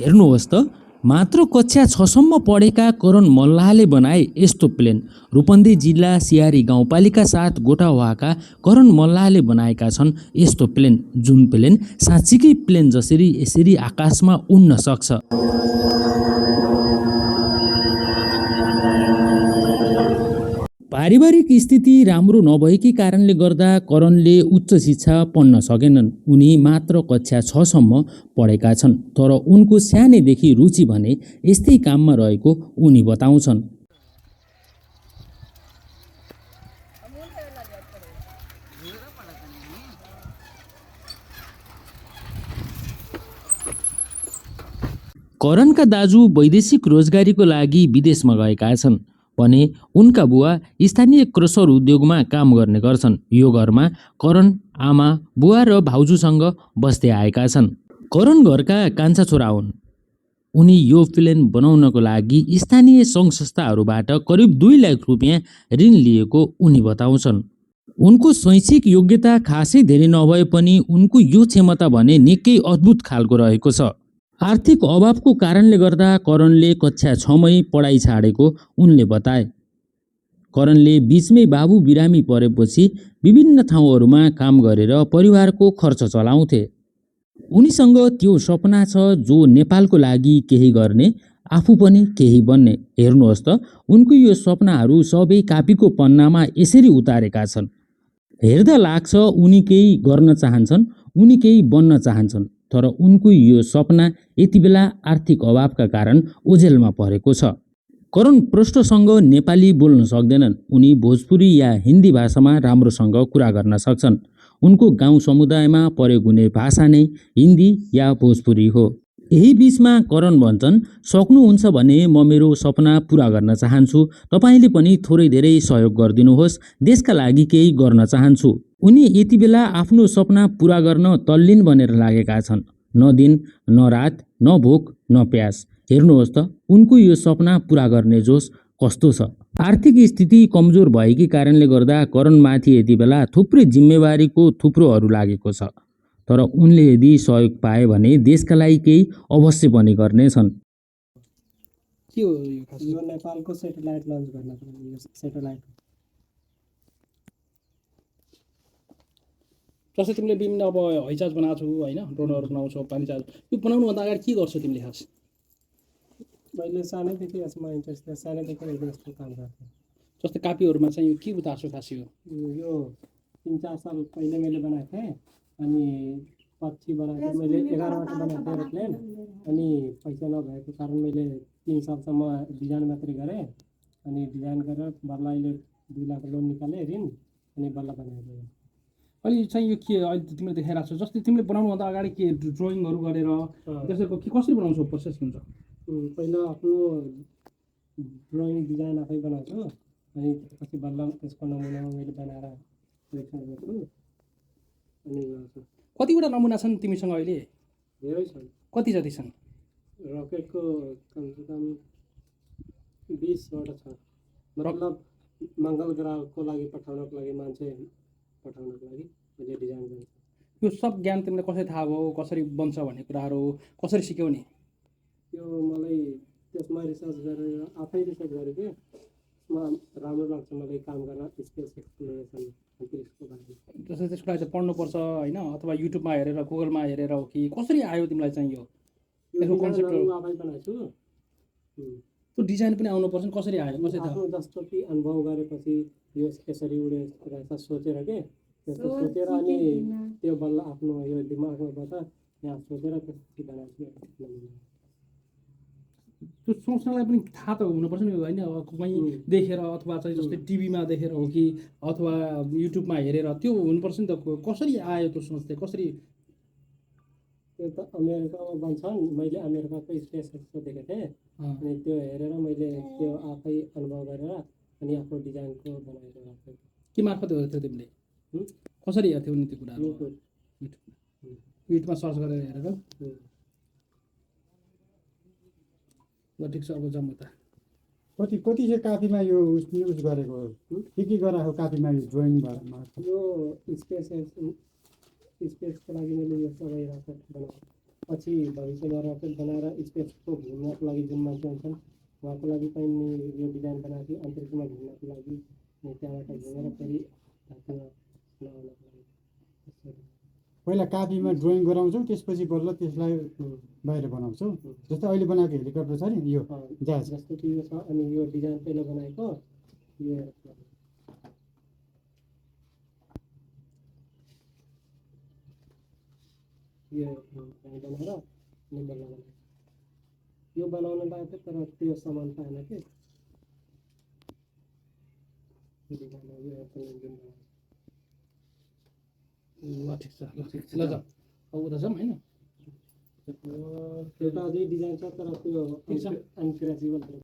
हेर्नुहोस् त, मात्र कक्षा 6 सम्म पढेका करण मल्लाहले बनाए यस्तो प्लेन। रूपन्देही जिल्ला सियारी गाउँपालिका 7 गोठावाका करण मल्लाहले बनाएका छन् यस्तो प्लेन, जुन प्लेन साँच्चीकै प्लेन जसरी यसरी आकाशमा उड्न सक्छ। पारिवारिक स्थिति राम्रो नभएकै कारणले गर्दा करणले उच्च शिक्षा पढ्न सकेनन्। उनी मात्र कक्षा 6 सम्म पढेका छन्, तर उनको सानैदेखि रुचि भने यस्तै काममा रहेको उनी बताउँछन्। करणका दाजु वैदेशिक रोजगारीको लागि विदेशमा गएका छन् भने उनका बुवा स्थानीय क्रसर उद्योगमा काम गर्ने गर्छन्। यो घरमा करण आमा, बुवा र भाउजूसँग बस्दै आएका छन्। करण घरका कान्छा छोरा हुन्। उनी यो फिल्म बनाउनको लागि स्थानीय सङ्घ संस्थाहरूबाट करिब 2 लाख रुपियाँ ऋण लिएको उनी बताउँछन्। उनको शैक्षिक योग्यता खासै धेरै नभए पनि उनको यो क्षमता भने निकै अद्भुत खालको रहेको छ। आर्थिक अभावको कारणले गर्दा करणले कक्षा 6 मै पढाइ छाडेको उनले बताए। करणले बीचमै बाबु बिरामी परेपछि विभिन्न ठाउँहरूमा काम गरेर परिवारको खर्च चलाउँथे। उनीसँग त्यो सपना छ जो नेपालको लागि केही गर्ने, आफू पनि केही बन्ने। हेर्नुहोस् त, उनको यो सपनाहरू सबै कापीको पन्नामा यसरी उतारेका छन्। हेर्दा लाग्छ उनी केही गर्न चाहन्छन्, उनी केही बन्न चाहन्छन्, तर उनको यो सपना यति बेला आर्थिक अभावका कारण ओझेलमा परेको छ। करण प्रष्टसँग नेपाली बोल्न सक्दैनन्। उनी भोजपुरी या हिन्दी भाषामा राम्रोसँग कुरा गर्न सक्छन्। उनको गाउँ समुदायमा प्रयोग हुने भाषा नै हिन्दी या भोजपुरी हो। यही बीचमा करण भन्छन्, सक्नुहुन्छ भने म मेरो सपना पुरा गर्न चाहन्छु, तपाईले पनि थोरै धेरै सहयोग गरिदिनुहोस्, देशका लागि केही गर्न चाहन्छु। उनी यति बेला आफ्नो सपना पुरा गर्न तल्लीन बनेर लागेका छन्। न दिन न रात, न भोक न प्यास। हेर्नुहोस् त, उनको यो सपना पुरा गर्ने जोस कस्तो छ। आर्थिक स्थिति कमजोर भएकै कारणले गर्दा करणमाथि यति बेला थुप्रै जिम्मेवारीको थुप्रोहरू लागेको छ, तर उनले यदि सहयोग पाए भने देशका लागि केही अवश्य पनि गर्नेछन्। के हो यो नेपालको सेटेलाइट लन्च गर्नको लागि यो सेटेलाइट जस्तै तिमीले विभिन्न अब हवाईजहाज बनाएको छौ होइन, ड्रोनहरू बनाउँछौ, पानी जहाज, यो बनाउनुभन्दा अगाडि के गर्छौ तिमीले खास? मैले सानैदेखि यसमा इन्ट्रेस्ट थियो, सानैदेखि यस्तो काम गर्थेँ। जस्तै कापीहरूमा चाहिँ यो के उतार्छु खास? यो 3-4 साल पहिले मैले बनाएको थिएँ, अनि पछि बनाएको थिएँ मैले 11वटा बनाएको थिएँ एरोप्लेन। अनि पैसा नभएको कारण मैले 3 सालसम्म डिजाइन मात्रै गरेँ। अनि डिजाइन गरेर बल्ल अहिले 2 लाख लोन निकालेँ ऋण, अनि बल्ल बनाएको। अहिले चाहिँ यो के अहिले तिमीले देखाइरहेको छौ, जस्तै तिमीले बनाउनुभन्दा अगाडि के ड्रइङहरू गरेर त्यसको के कसरी बनाउँछौ, प्रोसेस हुन्छ? पहिला आफ्नो ड्रइङ डिजाइन आफै बनाउँछु, अनि त्यसपछि बल्ल त्यसको नमुना मैले बनाएर परीक्षण गर्छु अनि बनाउँछु। कतिवटा नमुना छन् तिमीसँग अहिले? धेरै छन्। कति जति छन्? रकेटको कमसेकम 20वटा छ। मतलब मङ्गल ग्रहको लागि पठाउनको लागि, मान्छे पठाउनको लागि मैले डिजाइन गरेँ। यो सब ज्ञान तिमीलाई कसरी थाहा भयो, कसरी बन्छ भन्ने कुराहरू कसरी सिक्यौ नि? यो मलाई त्यसमा रिसर्च गरेर आफै रिसर्च गरेको। त्यसमा राम्रो लाग्छ मलाई काम गर्न, स्पेस एक्सप्लोरेसन त्यसको लागि। जस्तै त्यसको लागि चाहिँ पढ्नुपर्छ होइन, अथवा युट्युबमा हेरेर गुगलमा हेरेर हो कि कसरी आयो तिमीलाई चाहिँ यो त्यसको कन्सेप्टहरू? आफै बनाएको छु। त्यो डिजाइन पनि आउनुपर्छ नि, कसरी आयो, कसरी आफ्नो जस्तो कि अनुभव गरेपछि यो यसरी उड्यो रहेछ सोचेर के त्यस्तो सोचेर अनि त्यो बल्ल आफ्नो यो दिमागबाट यहाँ सोचेर त्यसपछि बनाएको छु। त्यो सोच्नलाई पनि थाहा त हुनुपर्छ नि होइन, कहीँ देखेर अथवा चाहिँ जस्तै टिभीमा देखेर हो कि अथवा युट्युबमा हेरेर त्यो हुनुपर्छ नि त। कसरी आयो त्यो सोच चाहिँ, कसरी? त्यो त अमेरिकामा बन्छन्, मैले अमेरिकाको स्पेस एक्सपो देखेको थिएँ, अनि त्यो हेरेर मैले त्यो आफै अनुभव गरेर अनि आफ्नो डिजाइनको बनाएर राखेँ। के मार्फत हेर्थ्यौ तिमीले? कसरी हेर्थ्यौ नि त्यो कुराहरू? युट्युबमा सर्च गरेर हेरेर। ल ठिक छ, अब जाउँ त। कति चाहिँ कापीमा यो युज गरेको के गराएको कापीमा यो ड्रइङ भरमा? यो स्पेसको लागि मैले यो सबै राखेँ बनाएको। पछि भविष्यमा रकेट बनाएर स्पेसको घुम्नको लागि जुन मान्छे हुन्छन् उहाँको लागि पनि यो डिजाइन बनाएको थियो अन्तरिक्षमा घुम्नको लागि अनि त्यहाँबाट घुमेर फेरि धरतीमा लगाउनको लागि त्यसरी। पहिला कापीमा ड्रइङ गराउँछौँ त्यसपछि बल्ल त्यसलाई बाहिर बनाउँछौँ। जस्तै अहिले बनाएको हेलिकप्टर छ नि यो जहाज, जस्तो कि यो छ अनि यो डिजाइन पहिला बनाएको यो बनाएर अनि बल्ल बनाएको यो बनाउन लागेको थियो तर त्यो सामान पाएन कि ल ठिक छ ल जाउँ अब उता जाउँ होइन त्यो त अझै डिजाइन छ तर त्यो अनक्राचिबल